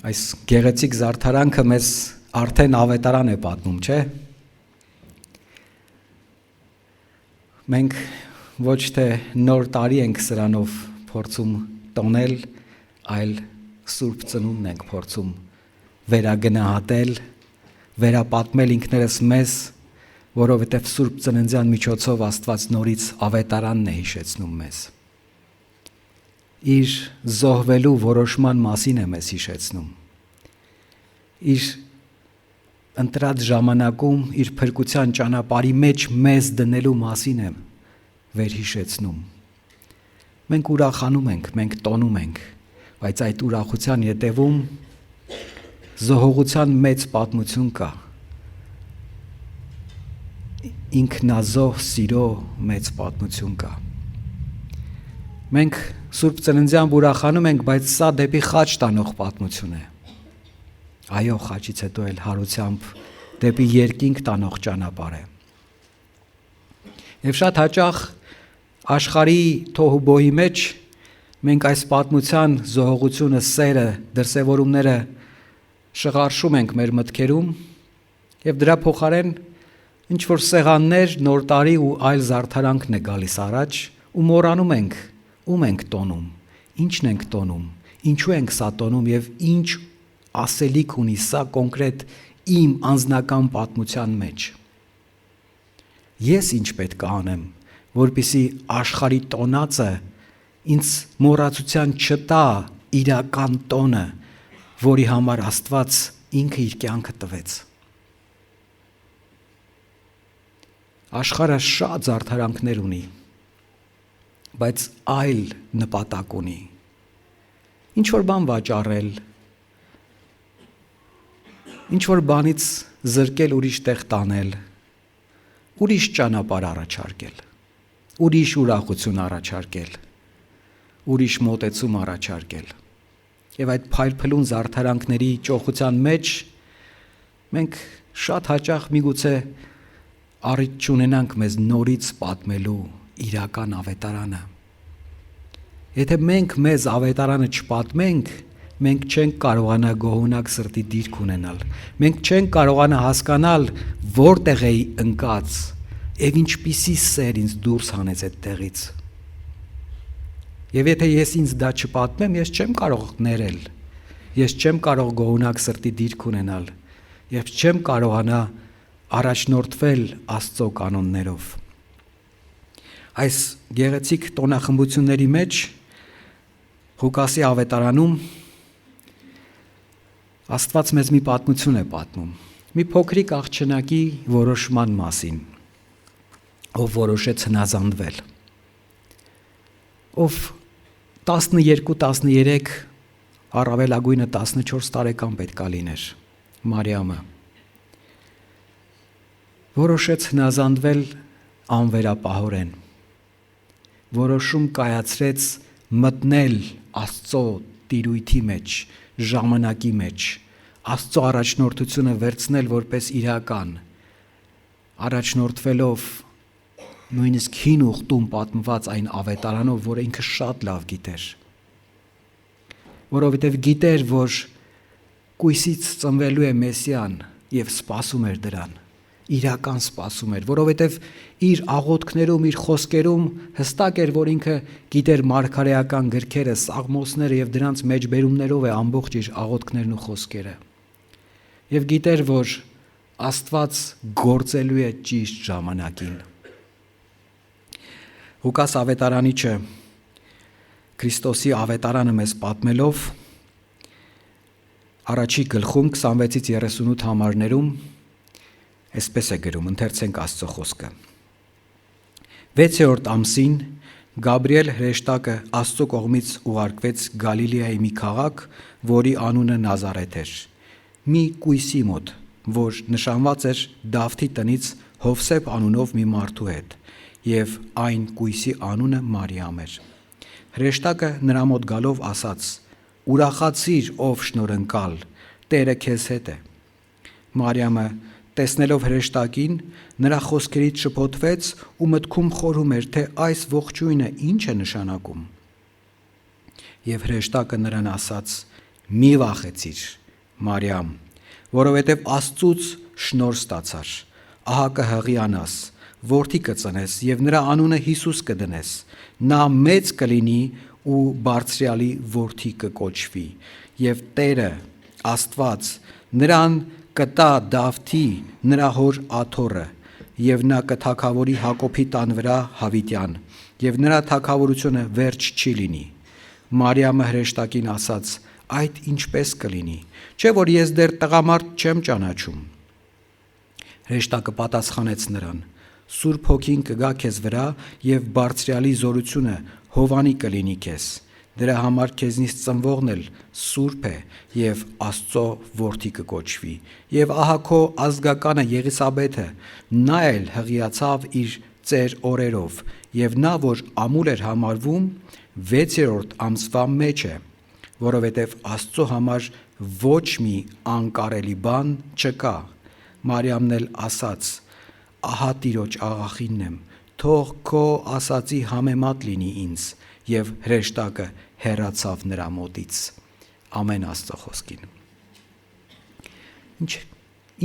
Այս գեղեցիկ զարդարանքը մեզ արդեն ավետարան է պատմում, չէ՞։ Մենք ոչ թե նոր տարի ենք սրանով փորձում տոնել, այլ Սուրբ Ծնունդն ենք փորձում վերագնահատել, վերապատմել ինքներս մեզ, որովհետև Սուրբ Ծննդյան միջոցով Աստված նորից ավետարանն է հիշեցնում մեզ։ Իր զոհվելու որոշման մասին է մեզ հիշեցնում։ Իր ընտրած ժամանակում իր փրկության ճանապարհի մեջ մեզ դնելու մասին է վերհիշեցնում։ Մենք ուրախանում ենք, մենք տոնում ենք, բայց այդ ուրախության ետևում զոհողության մեծ պատմություն կա։ Ինքնազոհ սիրո մեծ պատմություն կա։ Մենք Սուրբ Ծննդյան ուրախանում ենք, բայց սա դեպի խաչ տանող պատմություն է։ Այո, խաչից հետո էլ հարությամբ դեպի երկինք տանող ճանապարհ է։ Եվ շատ հաճախ աշխարհի թոհուբոհի մեջ մենք այս պատմության զոհողությունը, սերը, դրսևորումները շղարշում ենք մեր մտքերում եւ դրա փոխարեն ինչ որ սեղաններ, նոր տարի ու այլ զարդարանքն է գալիս առաջ ու մոռանում ենք, ում ենք տոնում, ինչն ենք տոնում, ինչու ենք սա տոնում եւ ինչ ասելիք ունի սա կոնկրետ իմ անձնական պատմության մեջ։ Ես ինչ պետք է անեմ, որպեսզի աշխարհի տոնածը ինձ մոռացության չտա իրական տոնը, որի համար Աստված ինքը իր կյանքը տվեց։ Աշխարհը շատ զարդարանքներ ունի, բայց այլ նպատակ ունի։ Ինչ որ բան վաճառել, ինչ որ բանից զրկել ուրիշ տեղ տանել, ուրիշ ճանապարհ առաջարկել, ուրիշ ուրախություն առաջարկել, ուրիշ մոտեցում առաջարկել։ Եվ այդ փայլփլուն զարդարանքների ճոխության մեջ մենք շատ հաճախ միգուցե առիթ չունենանք մեզ նորից պատմելու իրական ավետարանը։ Եթե մենք մեզ ավետարանը չպատմենք, մենք չենք կարողանա գոհունակ սրտի դիրք ունենալ։ Մենք չենք կարողանա հասկանալ որտեղ էի ընկած եւ ինչպիսի սեր ինձ դուրս հանեց այդ տեղից։ Եվ եթե ես ինձ դա չպատմեմ, ես չեմ կարող ներել։ Ես չեմ կարող գոհունակ սրտի դիրք ունենալ եւ չեմ կարողանա առաջնորդվել Աստծո կանոններով։ Այս գեղեցիկ տոնախմբությունների մեջ Ղուկասի ավետարանում Աստված մեզ մի պատմություն է պատմում, մի փոքրիկ աղջնակի որոշման մասին, ով որոշեց հնազանդվել, ով 12-13, առավելագույնը 14 տարեկան պետքա լիներ, Մարիամը, որոշեց հնազանդվել անվերապահորեն, որոշում կայացրեց մտնել Աստծո տիրույթի մեջ, ժամանակի մեջ, Աստծո առաջնորդությունը վերցնել որպես իրական, առաջնորդվելով նույնիսկ հին ուխտում պատմված այն ավետարանով, որը ինքը շատ լավ գիտեր, որովհետև գիտեր, որ կույսից ծնվելու է Մեսիան եւ սպասում էր դրան, իրական սպասում էր, որովհետև իր աղոթքներում, իր խոսքերում հստակ էր, որ ինքը գիտեր մարգարեական գրքերը, սաղմոսները եւ դրանց մեջբերումներով է ամբողջ իր աղոթքներն ու խոսքերը։ Եվ գիտեր, որ Աստված գործելու է ճիշտ ժամանակին։ Ղուկաս ավետարանիչը Քրիստոսի ավետարանը մեզ պատմելով առաջի գլխում 26-ից 38 համարներում այսպես է գրում, ընթերցենք Աստծո խոսքը։ 6-րդ ամսին Գաբրիել հրեշտակը Աստծո կողմից ուղարկվեց Գալիլեայի մի քաղաք, որի անունը Նազարեթ էր, մի կույսի մոտ, որ նշանված էր Դավթի տնից Հովսեփ անունով մի մարդու հետ, եւ այն կույսի անունը Մարիամ էր։ Հրեշտակը նրա մոտ գալով ասաց. «Ուրախացիր, ով շնորհընկալ, Տերը քեզ հետ է»։ Մարիամը տեսնելով հրեշտակին, նրա խոսքերից շփոթվեց ու մտքում խորհում էր, թե այս ողջույնը ինչ է նշանակում։ Եվ հրեշտակը նրան ասաց. մի վախեցիր, Մարիամ, որովհետև Աստծուց շնորհ ստացար, ահա կհղիանաս, որդի կծնես եւ նրա անունը Հիսուս կդնես, նա մեծ կլինի ու բարձրյալի որդի կկոչվի, եւ Տերը Աստված նրան կտա Դավթի նրա հոր աթոռը, եւ նա կթագավորի Հակոբի տան վրա հավիտյան, եւ նրա թագավորությունը վերջ չի լինի։ Մարիամը հրեշտակին ասաց. այդ ինչպես կլինի, չէ որ ես դեռ տղամարդ չեմ ճանաչում։ Հրեշտակը պատասխանեց նրան. Սուրբ Հոգին կգա քեզ վրա եւ բարձրյալի զորությունը Հովանի կլինի քեզ, դրա համար քեզնից ծնվողն էլ սուրբ է եւ Աստծո որդի կկոչվի, եւ ահա քո ազգականը Եղիսաբեթը, նա էլ հղիացավ իր ծեր օրերով, եւ նա որ ամուլ էր համարվում 6-րդ ամսվա մեջ է, որովհետև Աստծո համար ոչ մի անկարելի բան չկա։ Մարիամն էլ ասաց. ահա Տիրոջ աղախինն եմ, թող քո ասացի համեմատ լինի ինձ, եւ հրեշտակը հեռացավ նրա մոտից։ Ամեն Աստծո խոսքին։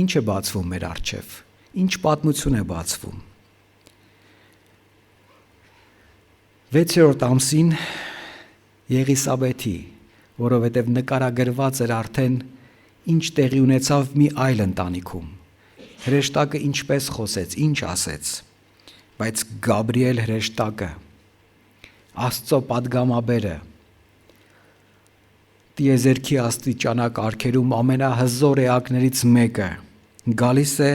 Ինչ է բացվում մեր առջև, ինչ պատմություն է բացվում։ 6-րդ ամսին Եղիսաբեթի, որովհետև նկարագրված էր արդեն ինչ տեղի ունեցավ մի այլ ընտանիքում։ Հրեշտակը ինչպես խոսեց, ինչ ասեց, բայց Գաբրիել հրեշտակը, Աստծո падգամաբերը, տիեզերքի աստիճանակարգերում ամենահզոր էակներից մեկը, գալիս է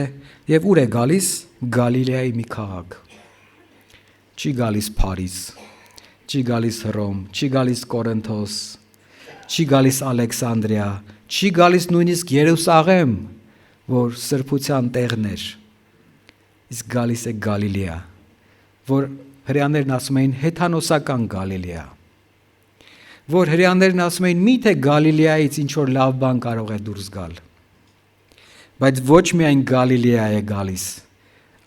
եւ ուր է գալիս Գալիլեայի մի քաղաք։ Չի գալիս Փարիզ, չի գալիս Հռոմ, չի գալիս Կորինթոս, չի գալիս Ալեքսանդրիա, չի գալիս նույնիսկ Երուսաղեմ, որ սրբության տեղն էր, իսկ գալիս է Գալիլեա, որ հրեաներն ասում էին հեթանոսական Գալիլեա, որ հրեաներն ասում էին միթե Գալիլեայից ինչ որ լավ բան կարող է դուրս գալ, բայց ոչ միայն Գալիլեա է գալիս,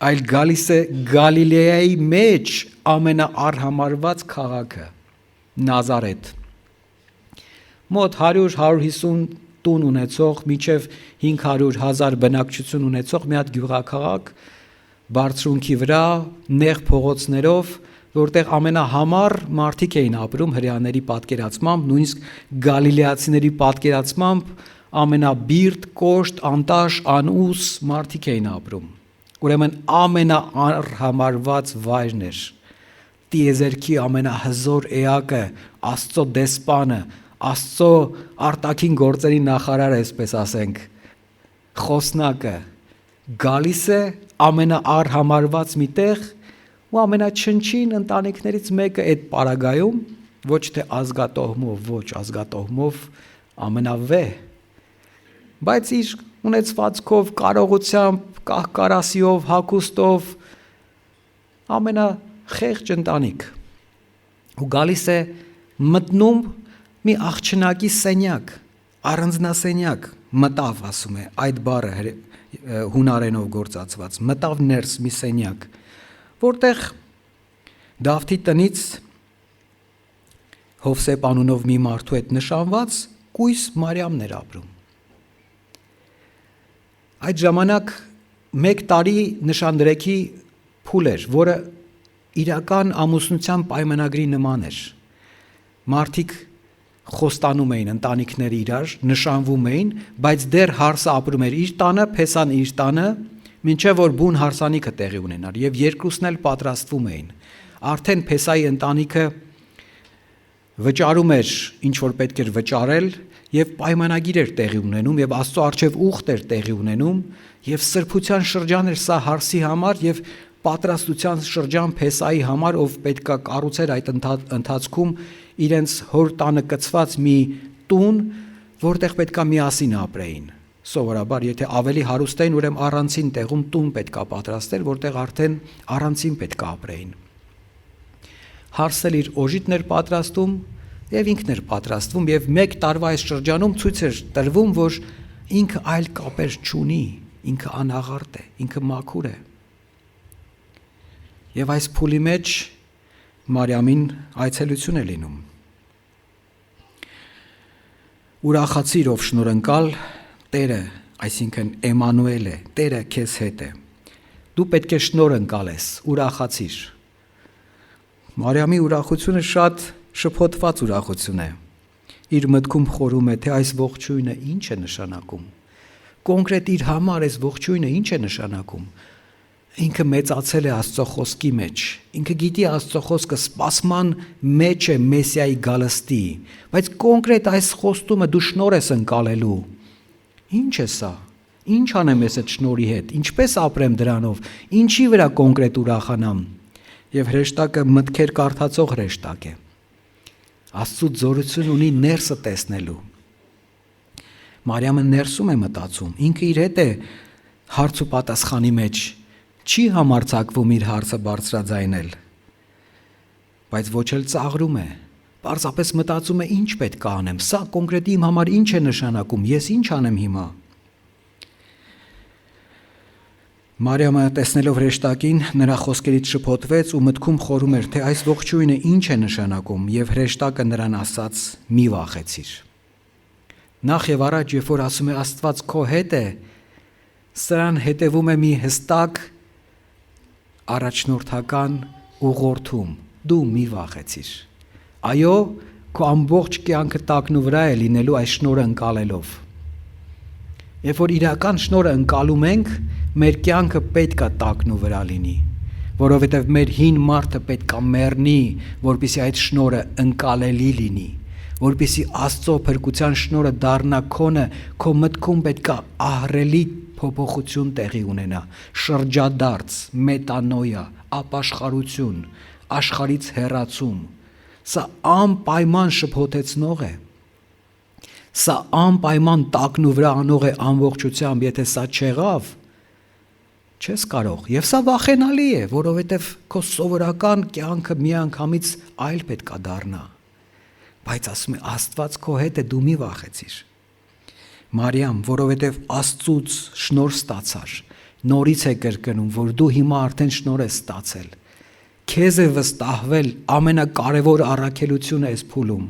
այլ գալիս է Գալիլեայի մեջ ամենաառհամարված քաղաքը Նազարեթ, մոտ 100-150 տուն ունեցող, մինչև 500,000 բնակչություն ունեցող մի հատ գյուղաքաղաք, բարձրունքի վրա, նեղ փողոցներով, որտեղ ամենահամառ մարդիկ էին ապրում հրեաների պատկերացմամբ, նույնիսկ գալիլեացիների պատկերացմամբ ամենաբիրտ, կոշտ, անտաշ, անուս մարդիկ էին ապրում։ Ուրեմն ամենաառհամարված վայրն էր, տիեզերքի ամենահզոր էակը, Աստծո դեսպանը, Աստծո արտաքին գործերի նախարարը, այսպես ասենք, խոսնակը գալիս է ամենաառհամարված մի տեղ ու ամենաչնչին ընտանիքներից մեկը այդ պարագայում ոչ թե ազգատոհմով, ոչ ազգատոհմով ամենավեհ, բայց իր ունեցվածքով, կարողությամբ, կահկարասիով, հագուստով ամենախեղճ ընտանիք ու գալիս է մտնում մի աղջնակի սենյակ, առանձնասենյակ, մտավ ասում է, այդ բառը հունարենով գործածված, մտավ ներս մի սենյակ, որտեղ Դավթի տնից Հովսեփ անունով մի մարդու հետ նշանված կույս Մարիամն էր ապրում։ Այդ ժամանակ 1 տարի նշանդրեքի փուլ էր, որը իրական ամուսնության պայմանագրի նման էր։ Մարդիկ խոստանում էին ընտանիքները իրար, նշանվում էին, բայց դեռ հարսը ապրում էր իր տանը, փեսան իր տանը, մինչև որ բուն հարսանիքը տեղի ունենար, եւ երկուսն էլ պատրաստվում էին։ Արդեն փեսայի ընտանիքը վճարում էր ինչ որ պետք էր վճարել եւ պայմանագիր էր տեղի ունենում եւ Աստծո առջեւ ուխտ էր տեղի ունենում եւ սրբության շրջան էր սա հարսի համար եւ պատրաստության շրջան փեսայի համար, ով պետքա կառուցեր այդ ընթացքում իրենց հոր տանը կցված մի տուն, որտեղ պետքա միասին ապրեին։ Սովորաբար, եթե ավելի հարուստ էին, ուրեմն առանցին տեղում տուն պետքա պատրաստել, որտեղ արդեն առանցին պետքա ապրեին։ Հարսել իր օժիտն էր պատրաստում եւ ինքն էր պատրաստվում եւ 1 տարվա այս շրջանում ցույց էր տրվում, որ ինքը այլ կապեր չունի, ինքը անաղարտ է, ինքը մաքուր է։ Եվ այս փուլի մեջ Մարիամին այցելություն է լինում։ Ուրախացիր ով շնորհընկալ, Տերը, այսինքն Էմանուել է, Տերը քեզ հետ է։ Դու պետք է շնորհընկալ ես, ուրախացիր։ Մարիամի ուրախությունը շատ շփոթված ուրախություն է։ Իր մտքում խորում է, թե այս ողջույնը ինչ է նշանակում։ Կոնկրետ իր համար այս ողջույնը ինչ է նշանակում։ Ինքը մեծացել է Աստծո խոսքի մեջ։ Ինքը գիտի Աստծո խոսքը սպասման մեջ է Մեսիայի գալստի, բայց կոնկրետ այս խոստումը դու շնորհ ես ընկալելու։ Ինչ է սա։ Ինչ անեմ ես այդ շնորհի հետ։ Ինչպես ապրեմ դրանով։ Ինչի վրա կոնկրետ ուրախանամ։ Եվ հրեշտակը մտքեր կարդացող հրեշտակ է։ Աստծո զորություն ունի ներսը տեսնելու։ Մարիամը ներսում է մտածում, ինքը իր հետ է հարց ու պատասխանի մեջ, չի համարձակվում իր հարցը բարձրաձայնել, բայց ոչ էլ ծաղրում է, պարզապես մտածում է ինչ պետք է անեմ, սա կոնկրետ իմ համար ինչ է նշանակում, ես ինչ անեմ հիմա։ Մարիամը տեսնելով հրեշտակին նրա խոսքերից շփոթվեց ու մտքում խորում էր, թե այս ողջույնը ինչ է նշանակում, եւ հրեշտակը նրան ասաց՝ մի վախեցիր։ Նախ եւ առաջ, երբ որ ասում է Աստված քո հետ է, սրան հետևում է մի հստակ առաջնորդական ուղղորդում՝ դու մի վախեցիր։ Այո, քո ամբողջ կյանքը տակնու վրա է լինելու այս շնորհը ընկալելով։ Երբ որ իրական շնորհը ընկալում ենք, մեր կյանքը պետք է տակնու վրա լինի, որովհետև մեր հին մարդը պետք է մեռնի, որպեսզի այդ շնորհը ընկալելի լինի, որպեսզի Աստծո փրկության շնորհը դառնա քոնը, քո մտքում պետք է ահռելի փոփոխություն տեղի ունենա, շրջադարձ, մետանոյա, ապաշխարություն, աշխարհից հեռացում։ Սա անպայման շփոթեցնող է։ Սա անպայման տակնու վրա անող է ամբողջությամբ, եթե սա չեղավ, չես կարող։ Եվ սա վախենալի է, որովհետև քո սովորական կյանքը միանգամից այլ պետք է դառնա։ Բայց ասում է Աստված քո հետ է, դու մի վախեցիր։ Մարիամ, որովհետև Աստծուց շնորհ ստացար, նորից է կրկնում, որ դու հիմա արդեն շնորհ ես ստացել։ Քեզ է վստահվել ամենակարևոր առաքելությունը այս փուլում։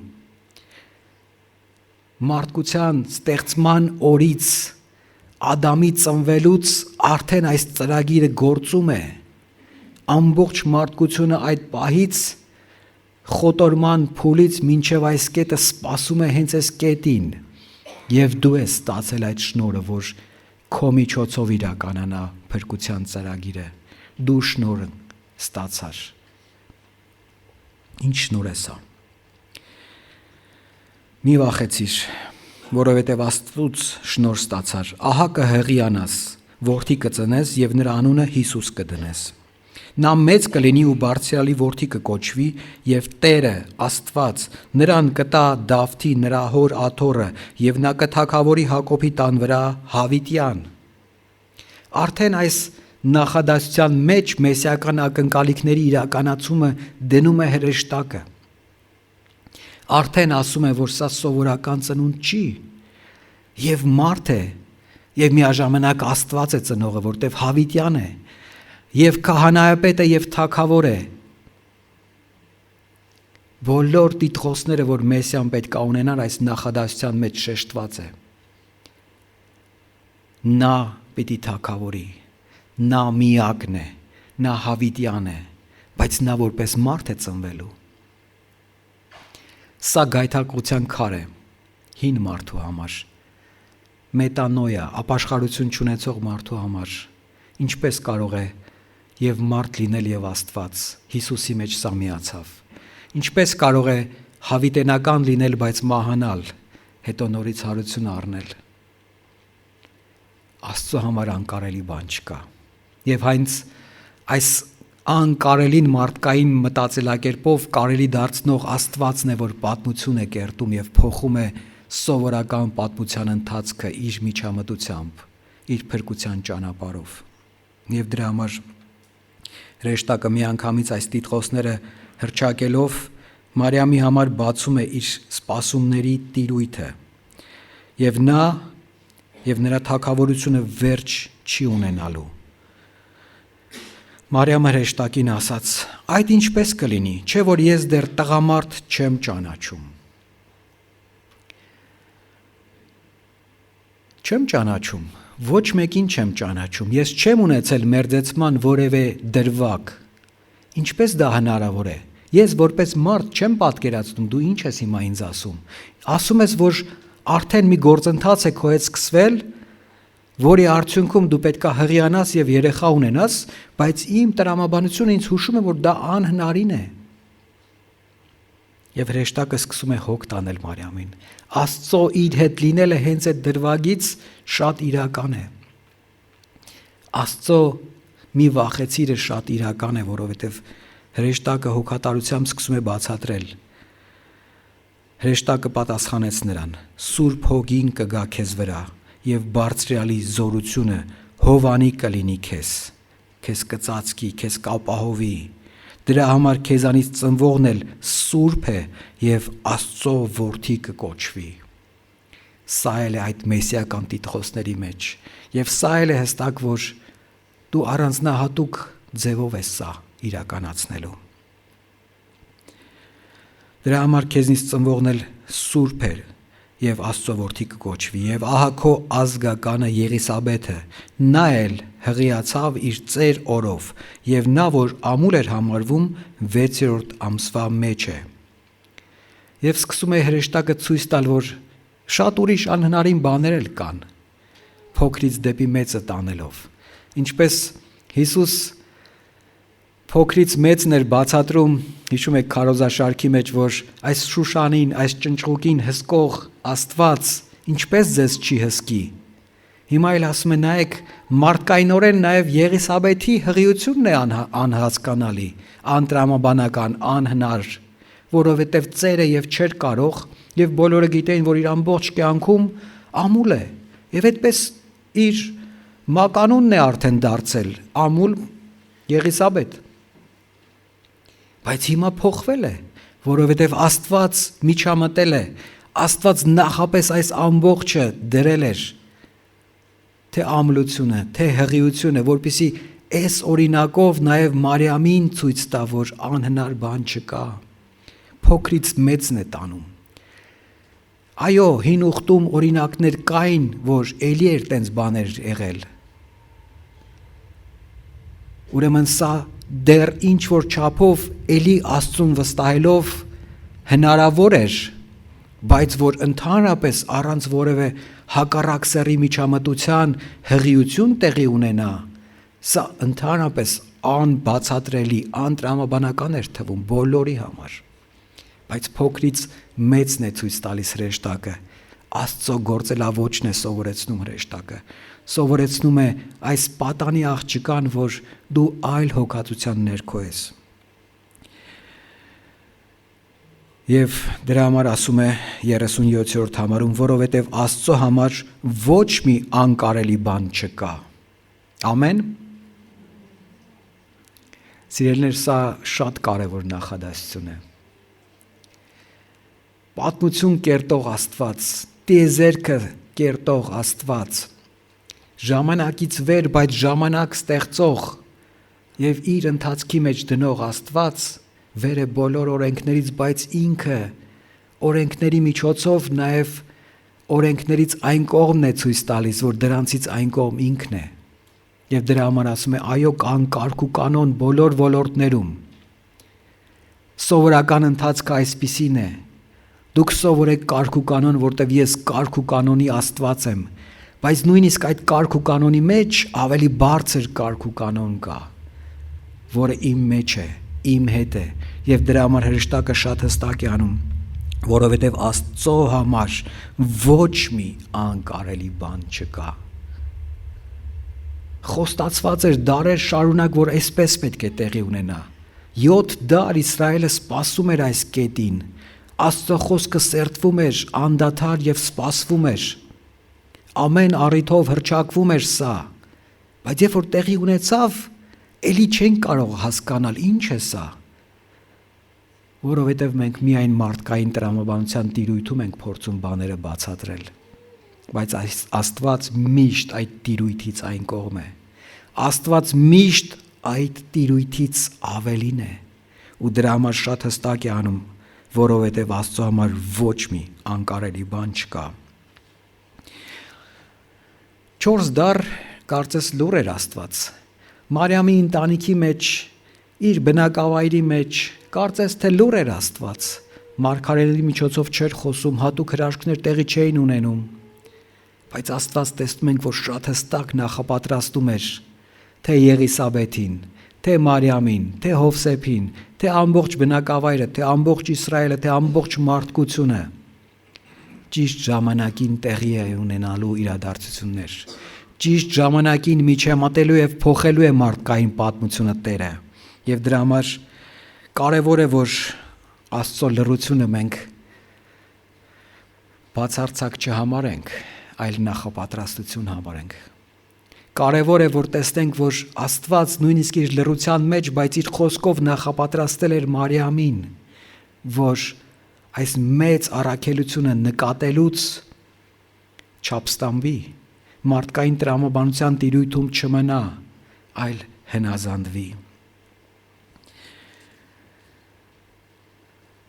Մարդկության ստեղծման օրից, Ադամի ծնվելուց արդեն այս ծրագիրը գործում է։ Ամբողջ մարդկությունը այդ պահից խոտորման փուլից մինչև այս կետը սպասում է հենց այս կետին, եւ դու ես ստացել այդ շնորհը, որ քո միջոցով իրականանա փրկության ծրագիրը։ Դու շնորհը ստացար։ Ինչ շնորհ է սա։ Մի վախեցիր, որովհետև Աստծուց շնորհ ստացար, ահա կհղիանաս, որդի կծնես եւ նրա անունը Հիսուս կդնես։ Նա մեծ կլինի ու բարձրալի որդի կկոչվի եւ Տերը Աստված նրան կտա Դավթի նրա հոր աթոռը եւ նա կթագավորի Հակոբի տան վրա հավիտյան։ Արդեն այս նախադասության մեջ մեսիական ակնկալիքների իրականացումը դնում է հրեշտակը։ Արդեն ասում է, որ սա սովորական ծնունդ չի, եւ մարդ է, եւ միաժամանակ Աստված է ծնողը, որտեվ հավիտյան է, եւ քահանայապետ է եւ թագավոր է։ Բոլոր տիտղոսները, որ Մեսիան պետք է ունենար, այս նախադասության մեջ շեշտված է։ Նա պիտի թագավորի, նա միակն է, նա հավիտյան է, բայց նա որպես մարդ է ծնվելու։ Սա գայթակղության քար է հին մարդու համար, մետանոյա, ապաշխարություն չունեցող մարդու համար, ինչպես կարող է եւ մարդ լինել եւ Աստված, Հիսուսի մեջ սա միացավ, ինչպես կարող է հավիտենական լինել, բայց մահանալ, հետո նորից հարություն առնել։ Աստծո համար անկարելի բան չկա, եւ հենց այս անկարելին մարդկային մտածելակերպով կարելի դարձնող Աստվածն է, որ պատմություն է կերտում եւ փոխում է սովորական պատմության ընթացքը իր միջամտությամբ, իր փրկության ճանապարհով։ Եվ դրա համար հրեշտակը միանգամից այս տիտղոսները հրճակելով Մարիամի համար բացում է իր սպասումների տիրույթը։ Եվ նա եւ նրա թագավորությունը վերջ չի ունենալու։ Մարիամը հրեշտակին ասաց. այդ ինչպես կլինի, չէ որ ես դեռ տղամարդ չեմ ճանաչում։ չեմ ճանաչում, ոչ մեկին չեմ ճանաչում, ես չեմ ունեցել մերձեցման որևէ դրվագ, ինչպես դա հնարավոր է, ես որպես մարդ չեմ պատկերացնում, դու ինչ ես հիմա ինձ ասում ես, որ արդեն մի գործընթաց է քո հետ սկսվել, որի արդյունքում դու պետք է հղիանաս եւ երեխա ունենաս, բայց իմ տրամաբանությունը ինձ հուշում է, որ դա անհնարին է։ Եվ հրեշտակը սկսում է հոգ տանել Մարիամին։ Աստծո իր հետ լինելը հենց այդ դրվագից շատ իրական է։ Աստծո մի վախեցիրը շատ իրական է, որովհետև հրեշտակը հոգատարությամբ սկսում է բացատրել։ Հրեշտակը պատասխանեց նրան. Սուրբ հոգին կգա քեզ վրա եւ բարձրյալի զորությունը հովանի կլինի քեզ կծածկի, քեզ կապահովի, դրա համար քեզանից ծնվողն էլ սուրբ է եւ Աստծո որդի կկոչվի։ Սա էլ է այդ մեսիական տիտղոսների մեջ եւ սա էլ է հստակ, որ դու առանձնահատուկ ձևով ես սա իրականացնելու։ Դրա համար քեզնից ծնվողն էլ սուրբ է եւ Աստծո որդի կկոչվի, եւ ահա քո ազգականը Եղիսաբեթը, նա էլ հղիացավ իր ծեր օրով, եւ նա, որ ամուլ էր համարվում, 6-րդ ամսվա մեջ է։ Եվ սկսում է հրեշտակը ցույց տալ, որ շատ ուրիշ անհնարին բաներ էլ կան, փոքրից դեպի մեծը տանելով, ինչպես Հիսուս փոքրից մեծն էր բացատրում, հիշում եք քարոզաշարքի մեջ, որ այս Շուշանին, այս ճնճղուկին հսկող Աստված ինչպես ձեզ չի հսկի։ Հիմա էլ ասում է, նայեք, մարդկայնորեն նաև Եղիսաբեթի հղիությունն է անհասկանալի, անտրամաբանական, անհնար, որովհետև ծերը եւ չէր կարող, եւ բոլորը գիտեին, որ իր ամբողջ կյանքում ամուլ է, եւ այդպես իր մականունն է արդեն դարձել, ամուլ Եղիսաբեթ։ Բայց հիմա փոխվել է, որովհետև Աստված միջամտել է, Աստված նախապես այս ամբողջը դրել էր, թե ամլությունը, թե հղիությունը, որպեսզի այս օրինակով նաև Մարիամին ցույց տա, որ անհնար բան չկա, փոքրից մեծն է տանում։ Այո, հին ուխտում օրինակներ կային, որ էլի էր տենց բաներ եղել։ Ուրեմն սա դեռ ինչ որ չափով էլի Աստծուն վստահելով հնարավոր էր, բայց որ ընդհանրապես առանց որևէ հակառակ սեռի միջամտության հղիություն տեղի ունենա, սա ընդհանրապես անբացատրելի, անտրամաբանական էր թվում բոլորի համար։ Բայց փոքրից մեծն է ցույց տալիս հրեշտակը, Աստծո գործելավոճն է սովորեցնում հրեշտակը, սովորեցնում է այս պատանի աղջկան, որ դու այլ հոգացության ներքո ես։ Եվ դրա համար ասում է 37-րդ համարում, որովհետև Աստծո համար ոչ մի անկարելի բան չկա։ Ամեն։ Սիրելիներ, սա շատ կարևոր նախադասություն է։ Պատմություն կերտող Աստված, տիեզերքը կերտող Աստված, ժամանակից վեր, բայց ժամանակ ստեղծող եւ իր ընթացքի մեջ դնող Աստված վեր է բոլոր օրենքներից, բայց ինքը օրենքների միջոցով նաև օրենքներից այն կողմն է ցույց տալիս, որ դրանցից այն կողմ ինքն է։ Եվ դրա համար ասում է, այո, կան կարգ ու կանոն բոլոր ոլորտներում։ Սովորական ընթացքը այսպիսին է։ Դուք սովորեք կարգ ու կանոն, որտեղ ես կարգ ու կանոնի Աստված եմ, բայց նույնիսկ այդ կարգ ու կանոնի մեջ ավելի բարձր կարգ ու կանոն կա, որը իմ մեջ է, իմ հետ է, եւ դրա համար հրեշտակը շատ հստակ է անում, որովհետև Աստծո համար ոչ մի անկարելի բան չկա։ Խոստացված էր դարեր շարունակ, որ այսպես պետք է տեղի ունենա։ 7 դար Իսրայելը սպասում էր այս կետին։ Աստծո խոսքը սերտվում էր, անդադար եւ սպասվում էր։ Ամեն առիթով հռչակվում էր սա։ Բայց երբ որ տեղի ունեցավ, էլի չենք կարող հասկանալ ինչ է սա, որովհետև մենք միայն մարդկային տրամաբանության տիրույթում ենք փորձում բաները բացատրել, բայց Աստված միշտ այդ տիրույթից այն կողմ է, Աստված միշտ այդ տիրույթից ավելին է, ու դրա համար շատ հստակ է անում, որովհետև Աստծո համար ոչ մի անկարելի բան չկա։ 4 դար կարծես լուր էր Աստված։ Մարիամի ընտանիքի մեջ, իր բնակավայրի մեջ կարծես թե լուր էր Աստված։ Մարգարեների միջոցով չէր խոսում, հատուկ հրաշքներ տեղի չէին ունենում։ Բայց Աստված տեսնում ենք, որ շատ հստակ նախապատրաստում էր թե Եղիսաբեթին, թե Մարիամին, թե Հովսեփին, թե ամբողջ բնակավայրը, թե ամբողջ Իսրայելը, թե ամբողջ մարդկությունը ճիշտ ժամանակին տեղի է ունենալու իրադարձություններ։ Ճիշտ ժամանակին միջամտելու եւ փոխելու է մարդկային պատմությունը Տերը։ Եվ դրա համար կարևոր է, որ Աստծո լռությունը մենք բացարձակ չհամարենք, այլ նախապատրաստություն համարենք։ Կարևոր է, որ տեսնենք, որ Աստված նույնիսկ իր լռության մեջ, բայց իր խոսքով նախապատրաստել էր Մարիամին, որ այս մեծ առաքելությունը նկատելուց չապստամբի, մարդկային տրամաբանության տիրույթում չմնա, այլ հնազանդվի։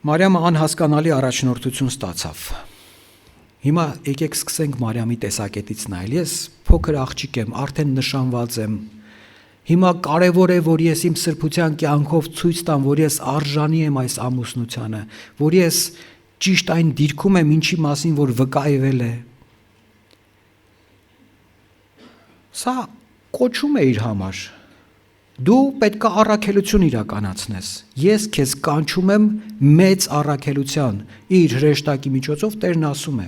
Մարիամը անհասկանալի առաջնորդություն ստացավ։ Հիմա եկեք սկսենք Մարիամի տեսակետից նայել։ Ես փոքր աղջիկ եմ, արդեն նշանված եմ։ Հիմա կարևոր է, որ ես իմ սրբության կյանքով ցույց տամ, որ ես արժանի եմ այս ամուսնությանը, որ ես ճիշտ այն դիրքում եմ, ինչի մասին որ վկայվել է։ Սա կոչում է իր համար։ Դու պետք է առաքելություն իրականացնես։ Ես քեզ կանչում եմ մեծ առաքելության։ Իր հրեշտակի միջոցով Տերն ասում է։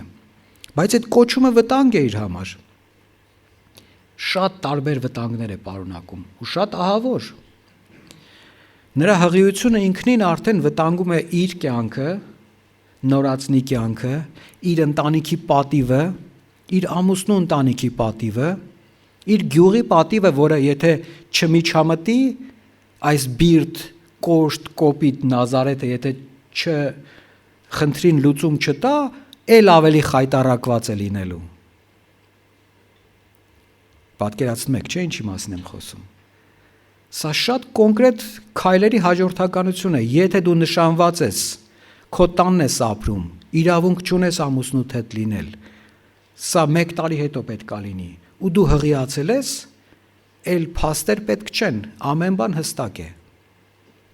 Բայց այդ կոչումը վտանգ է իր համար։ Շատ տարբեր վտանգներ է պարունակում ու շատ ահավոր։ Նրա հղիությունը ինքնին արդեն վտանգում է իր կյանքը, նորածնի կյանքը, իր ընտանիքի պատիվը, իր ամուսնու ընտանիքի պատիվը, իր գյուղի պատիվը, որը եթե չմիջամտի այս բիրտ, կոշտ, կոպիտ Նազարեթը, եթե չխնդրին լուծում չտա, էլ ավելի խայտառակված է լինելու։ Պատկերացնում եք, չէ՞ ինչի մասին եմ խոսում։ Սա շատ կոնկրետ քայլերի հաջորդականություն է։ Եթե դու նշանված ես, քո տանն ես ապրում, իրավունք չունես ամուսնուդ հետ լինել, սա 1 տարի հետո պետք է լինի, ու դու հղիացել ես, էլ փաստեր պետք չեն, ամեն բան հստակ է,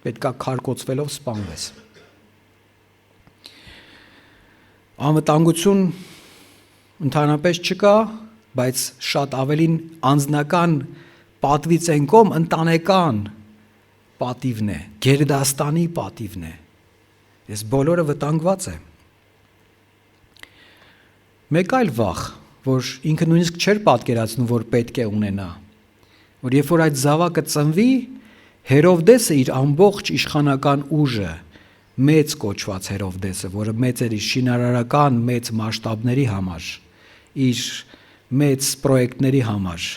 պետք է քարկոծվելով սպանվես։ Անվտանգություն ընդհանրապես չկա, բայց շատ ավելին անձնական պատվից են կողմ ընտանեկան պատիվն է, գերդաստանի պատիվն է, ես բոլորը վտանգված է։ Մեկ այլ վախ, որ ինքը նույնիսկ չէր պատկերացնում, որ պետք է ունենա, որ երբ որ այդ զավակը ծնվի, Հերովդեսը իր ամբողջ իշխանական ուժը, մեծ կոչված Հերովդեսը, որը մեծ էր իր շինարարական մեծ մասշտաբների համար, իր մեծ պրոյեկտների համար,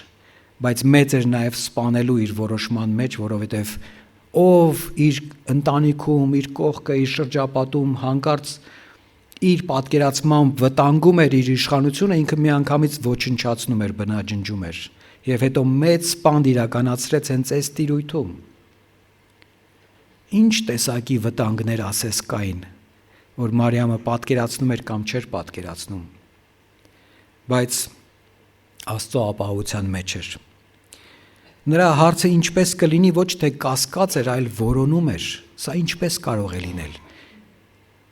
բայց մեծ էր նաև սպանելու իր որոշման մեջ, որովհետև ով իր ընտանիքում, իր կողքը, իր շրջապատում հանկարծ իր պատկերացմամբ վտանգում էր իր իշխանությունը, ինքը միանգամից ոչնչացնում էր, բնաջնջում էր, եւ հետո մեծ սպանդ իրականացրեց հենց այս տիրույթում։ Ինչ տեսակի վտանգներ ասես կային, որ Մարիամը պատկերացնում էր կամ չէր պատկերացնում, բայց Աստծո ապահովության մեջ էր։ Նրա հարցը ինչպես կլինի ոչ թե կասկած էր, այլ որոնում էր, սա ինչպես կարող է լինել։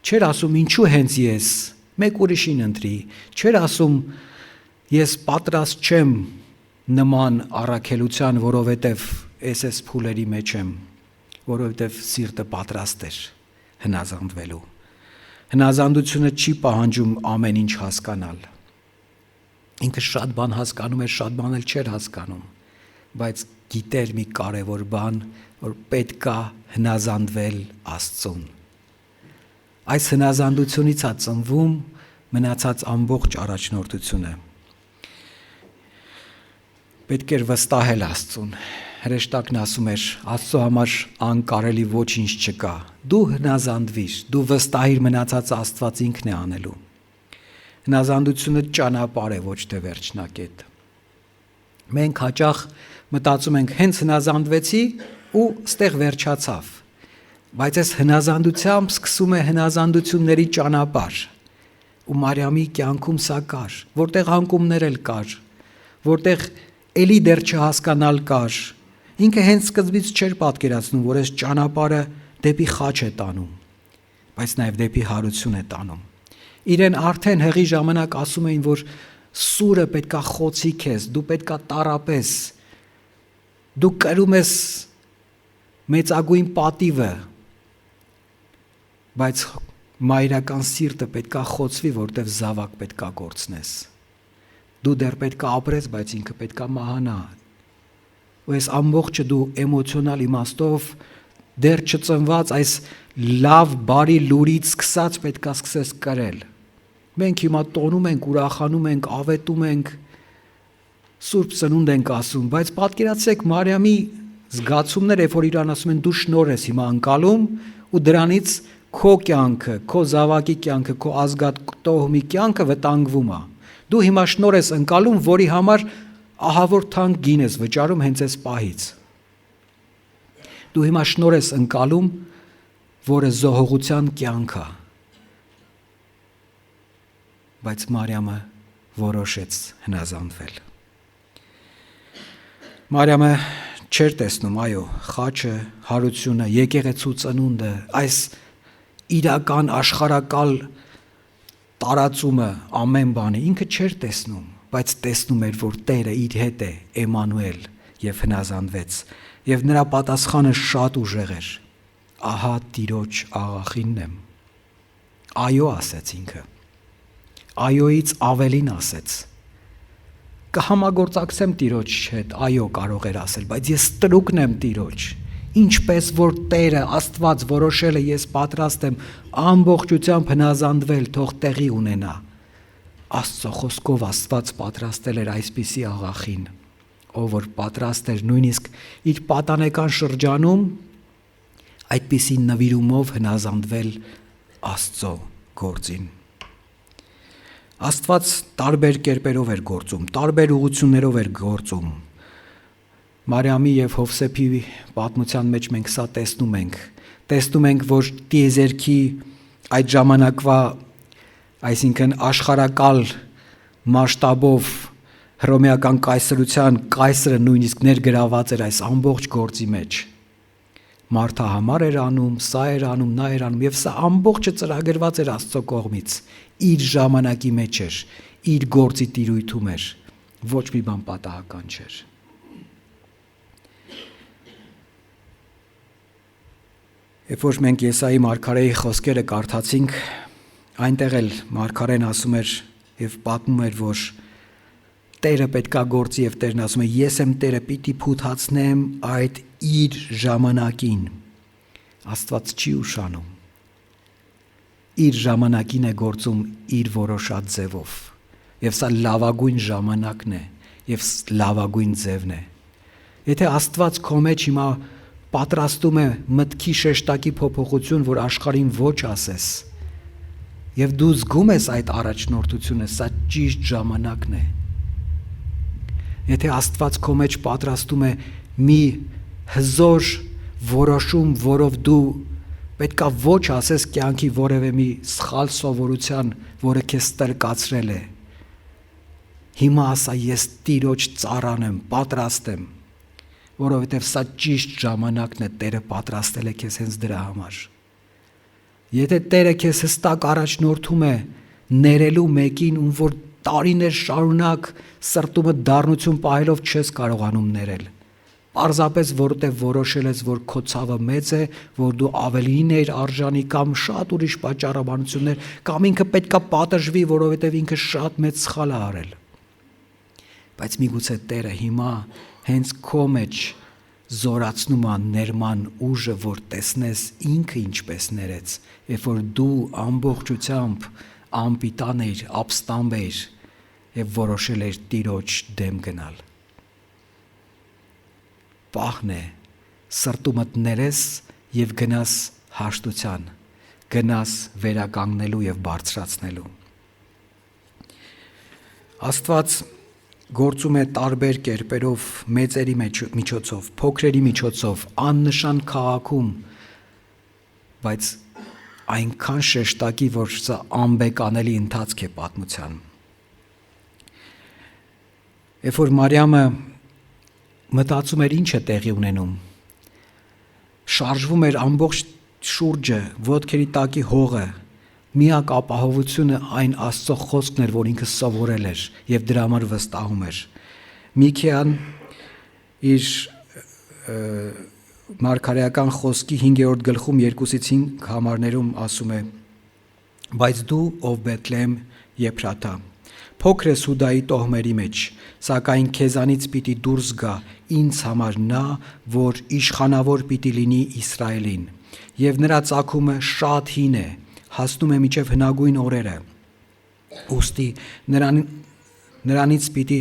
Չէր ասում ինչու հենց ես, մեկ ուրիշին ընտրի, չէր ասում ես պատրաստ չեմ նման առաքելության, որովհետև ես փուլերի մեջ եմ, որովհետև սիրտը պատրաստ էր հնազանդվելու։ Հնազանդությունը չի պահանջում ամեն ինչ հասկանալ։ Ինքը շատ բան հասկանում էր, շատ բան էլ չէր հասկանում, բայց գիտեր մի կարևոր բան, որ պետք է հնազանդվել Աստծուն։ Այս հնազանդությունից է ծնվում մնացած ամբողջ առաջնորդությունը։ Պետք էր վստահել Աստծուն։ Հրեշտակն ասում էր, Աստծո համար անկարելի ոչինչ չկա։ Դու հնազանդվիր, դու վստահիր մնացած Աստված ինքն է անելու։ Հնազանդությունը ճանապարհ է, ոչ թե վերջնակետ։ Մենք հաճախ մտածում ենք հենց հնազանդվեցի ու ստեղ վերջացավ։ Բայց այս հնազանդությամբ սկսում է հնազանդությունների ճանապարհ։ Ու Մարիամի կյանքում սա կար, որտեղ անկումներ էլ կար, որտեղ էլի դեռ չհասկանալ կար, ինքը հենց սկզբից չէր պատկերացնում, որ այս ճանապարհը դեպի խաչ է տանում, բայց նաև դեպի հարություն է տանում։ Իրեն արդեն հղի ժամանակ ասում էին, որ սուրը պետքա խոցի քեզ, դու պետքա տառապես, դու կրում ես մեծագույն պատիվը, բայց մայրական սիրտը պետքա խոցվի, որտև զավակ պետքա կորցնես։ Դու դեռ պետքա ապրես, բայց ինքը պետքա մահանա։ Ու այս ամբողջը դու էմոցիոնալ իմաստով դեռ չծնված այս լավ բարի լուրից սկսած պետքա սկսես կրել։ Մենք հիմա տոնում ենք, ուրախանում ենք, ավետում ենք, Սուրբ Ծնունդ ենք ասում, բայց պատկերացրեք Մարիամի զգացումները, երբ որ իրան ասում են դու շնորհ ես հիմա ընկալում ու դրանից քո կյանքը, քո զավակի կյանքը, քո ազգատոհմի կյանքը վտանգվում է։ Դու հիմա շնորհ ես ընկալում, որի համար ահավոր թանկ գին ես վճարում հենց այս պահից։ Դու հիմա շնորհ ես ընկալում, որը զոհողության կյանք է։ Բայց Մարիամը որոշեց հնազանդվել։ Մարիամը չէր տեսնում, այո, խաչը, հարությունը, եկեղեցու ծնունդը, այս իրական աշխարհակալ տարածումը ամեն բանի ինքը չէր տեսնում, բայց տեսնում էր, որ Տերը իր հետ է, Էմանուել, եւ հնազանդվեց, եւ նրա պատասխանը շատ ուժեղ էր։ Ահա Տիրոջ աղախինն եմ։ Այո ասեց ինքը։ Այոից ավելին ասեց։ Կհամագործակցեմ Տիրոջ հետ, այո կարող էր ասել, բայց ես տրուկն եմ Տիրոջ։ Ինչպես որ Տերը Աստված որոշել է, ես պատրաստ եմ ամբողջությամբ հնազանդվել, թող տեղի ունենա։ Աստծո խոսքով Աստված պատրաստել էր այսպիսի աղախին, ով որ պատրաստ էր նույնիսկ իր պատանեկան շրջանում այդպիսի նվիրումով հնազանդվել Աստծո գործին։ Աստված տարբեր կերպերով էր գործում, տարբեր ուղղություններով էր գործում։ Մարիամի եւ Հովսեփի պատմության մեջ մենք սա տեսնում ենք, որ տիեզերքի այդ ժամանակվա, այսինքն աշխարհակալ մասշտաբով հռոմեական կայսրության կայսրը նույնիսկ ներգրաված էր այս ամբողջ գործի մեջ։ Մարթա համար էր անում, սա էր անում, նա էր անում, եւ սա ամբողջը ծրագրված էր Աստծո կողմից, իր ժամանակի մեջ էր, իր գործի տիրույթում էր, ոչ մի բան պատահական չէր։ Երբ որ մենք Եսայի մարգարեի խոսքերը կարդացինք, այնտեղ էլ մարգարեն ասում էր եւ պատմում էր, որ Տերը պետքա գործի եւ Տերն ասում է ես եմ Տերը, պիտի փութացնեմ այդ իր ժամանակին։ Աստված չի ուշանում։ Իր ժամանակին է գործում իր որոշած ձևով։ Եվ սա լավագույն ժամանակն է եւ լավագույն ձևն է։ Եթե Աստված քո մեջ հիմա պատրաստում է մտքի շեշտակի փոփոխություն, որ աշխարհին ոչ ասես, եւ դու զգում ես այդ առաջնորդությունը, սա ճիշտ ժամանակն է։ Եթե Աստված քո մեջ պատրաստում է մի հզոր որոշում, որով դու պետքա ոչ ասես կյանքի որևէ մի սխալ սովորության, որը քեզ ստրկացրել է, հիմա ասա ես Տիրոջ ծառան եմ, պատրաստ եմ, որովհետև սա ճիշտ ժամանակն է, Տերը պատրաստել է քեզ հենց դրա համար։ Եթե Տերը քեզ հստակ առաջնորդում է ներելու մեկին, ում որ տարիներ շարունակ սրտումդ դառնություն պահելով չես կարողանում ներել, պարզապես որովհետև որոշել ես, որ քո ցավը մեծ է, որ դու ավելին ես արժանի կամ շատ ուրիշ պատճառաբանություններ, կամ ինքը պետքա պատժվի, որովհետև ինքը շատ մեծ սխալ է արել։ Բայց միգուցե Տերը հիմա հենց քո մեջ զորացնում է ներման ուժը, որ տեսնես ինքը ինչպես ներեց, երբ որ դու ամբողջությամբ անպիտան ես, ապստամբ ես եւ որոշել ես Տիրոջ դեմ գնալ։ Պահն է սրտումդ ներես եւ գնաս հաշտության, գնաս վերականգնելու եւ բարձրացնելու։ Աստված գործում է տարբեր կերպերով, մեծերի միջոցով, փոքրերի միջոցով, աննշան քաղաքում, բայց այնքան շեշտակի, որ սա անբեկանելի ընթացք է պատմության։ Երբ որ Մարիամը մտածում էր ինչ է տեղի ունենում, շարժվում էր ամբողջ շուրջը, ոտքերի տակի հողը, միակ ապահովությունը այն Աստծո խոսքն էր, որ ինքը սովորել էր եւ դրա համար վստահում էր։ Միքեան իր մարգարեական խոսքի 5-րդ գլխում 2-5 համարներում ասում է. բայց դու, ով Բեթլեհեմ Եփրաթա, փոքր ես Հուդայի տոհմերի մեջ, սակայն քեզանից պիտի դուրս գա ինձ համար նա, որ իշխանավոր պիտի լինի Իսրայելին, եւ նրա ծագումը շատ հին է, հասնում է մինչև հնագույն օրերը, ուստի նրանից պիտի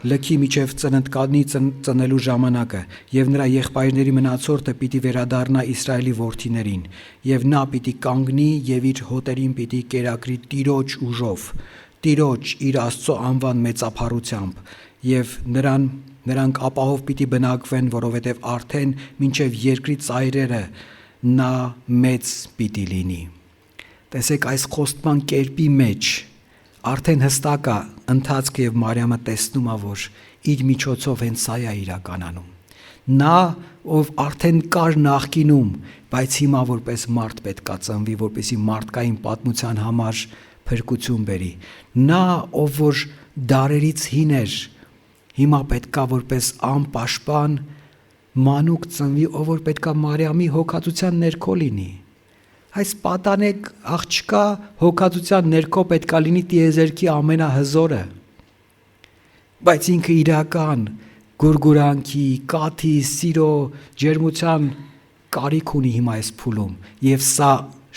լքի միջև ծննդկանի ծնելու ժամանակը, եւ նրա եղբայրների մնացորդը պիտի վերադառնա Իսրայելի որդիներին, եւ նա պիտի կանգնի եւ իր հոտերին պիտի կերակրի Տիրոջ ուժով, Տիրոջ իր Աստծո անվան մեծափառությամբ, եւ նրանք ապահով պիտի բնակվեն, որովհետեւ արդեն մինչև երկրի ծայրերը նա մեծ պիտի լինի։ Տեսեք, այս խոստման կերպի մեջ արդեն հստակ է ընթացքը եւ Մարիամը տեսնում է, որ իր միջոցով հենց սա է իրականանում։ Նա, ով արդեն կար նախկինում, բայց հիմա որպես մարդ պետքա ծնվի, որպեսզի մարդկային պատմության համար փրկություն բերի։ Նա, ով որ դարերից հին էր, հիմա պետքա որպես անպաշտպան մանուկ ծնվի, ով որ պետքա Մարիամի հոգացության ներքո լինի։ Այս պատանեկ աղջկա հոգացության ներքո պետքա լինի տիեզերքի ամենահզորը, բայց ինքը իրական գուրգուրանքի, կաթի, սիրո, ջերմության կարիք ունի հիմա այս փուլում, եւ սա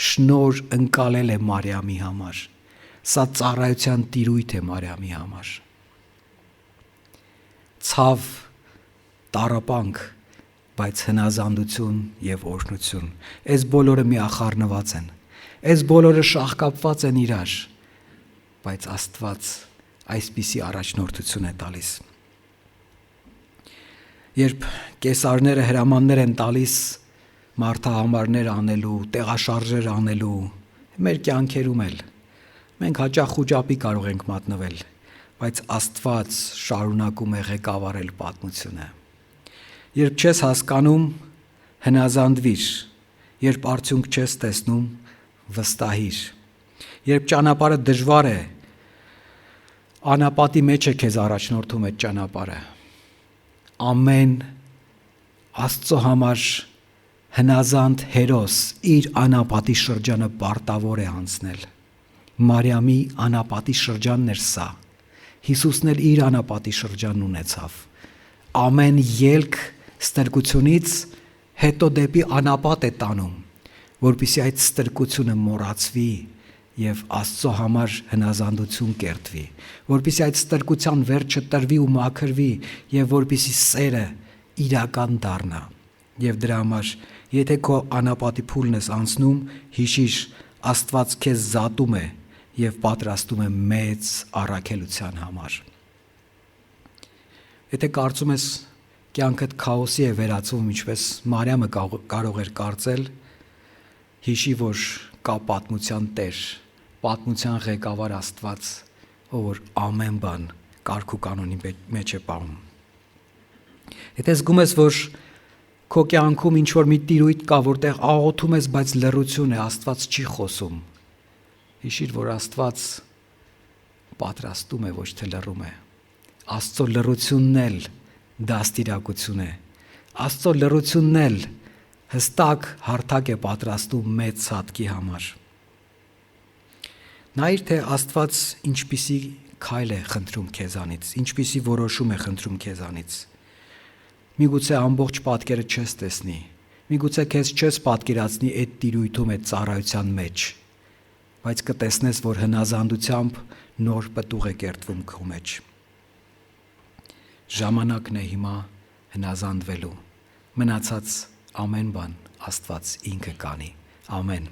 շնոր ընկալել է Մարիամի համար, սա ծառայության տիրույթ է Մարիամի համար։ Ցավ, տառապանք, բայց հնազանդություն եւ օրհնություն։ Այս բոլորը միախառնված են։ Այս բոլորը շաղկապված են իրար, բայց Աստված այսպիսի առաջնորդություն է տալիս։ Երբ կեսարները հրամաններ են տալիս մարդահամարներ անելու, տեղաշարժեր անելու, մեր կյանքերում էլ մենք հաճախ խուճապի կարող ենք մատնվել, բայց Աստված շարունակում է ղեկավարել պատմությունը։ Երբ չես հասկանում, հնազանդվիր, երբ արդյունք չես տեսնում, վստահիր, երբ ճանապարհը դժվար է, անապատի մեջ է քեզ առաջնորդում այդ ճանապարհը, ամեն Աստծո համար հնազանդ հերոս իր անապատի շրջանը պարտավոր է անցնել։ Մարիամի անապատի շրջանն էր սա, Հիսուսն էլ իր անապատի շրջանն ունեցավ, ամեն ելք ստրկությունից հետո դեպի անապատ է տանում, որպեսզի այդ ստրկությունը մոռացվի եւ Աստծո համար հնազանդություն կերտվի, որպեսզի այդ ստրկության վերջը տրվի ու մաքրվի եւ որպեսզի սերը իրական դառնա։ Եվ դրա համար, եթե քո անապատի փուլն ես անցնում, հիշիր, Աստված քեզ զատում է եւ պատրաստում է մեծ առաքելության համար։ Եթե կարծում ես կյանքդ քաոսի է վերածվում, ինչպես Մարիամը կարող էր կարծել, հիշի, որ կա պատմության Տեր, պատմության ղեկավար Աստված, ով որ ամեն բան կարգ ու կանոնի մեջ է պահում։ Եթե զգում ես, որ քո կյանքում ինչ որ մի տիրույթ կա, որտեղ աղոթում ես, բայց լռություն է, Աստված չի խոսում, հիշիր, որ Աստված պատրաստում է, ոչ թե լռում է։ Աստծո լռությունն էլ դաստիարակություն է։ Աստծո լռությունն էլ հստակ հարթակ է պատրաստում մեծ ցատկի համար։ Նայիր, թե Աստված ինչպիսի քայլ է խնդրում քեզանից, ինչպիսի որոշում է խնդրում քեզանից։ Միգուցե ամբողջ պատկերը չես տեսնի, միգուցե քեզ չես պատկերացնի այդ տիրույթում, այդ ծառայության մեջ, բայց կտեսնես, որ հնազանդությամբ նոր պտուղ է կերտվում քո մեջ։ Ժամանակն է հիմա հնազանդվելու, մնացած ամեն բան Աստված ինքը կանի։ Ամեն։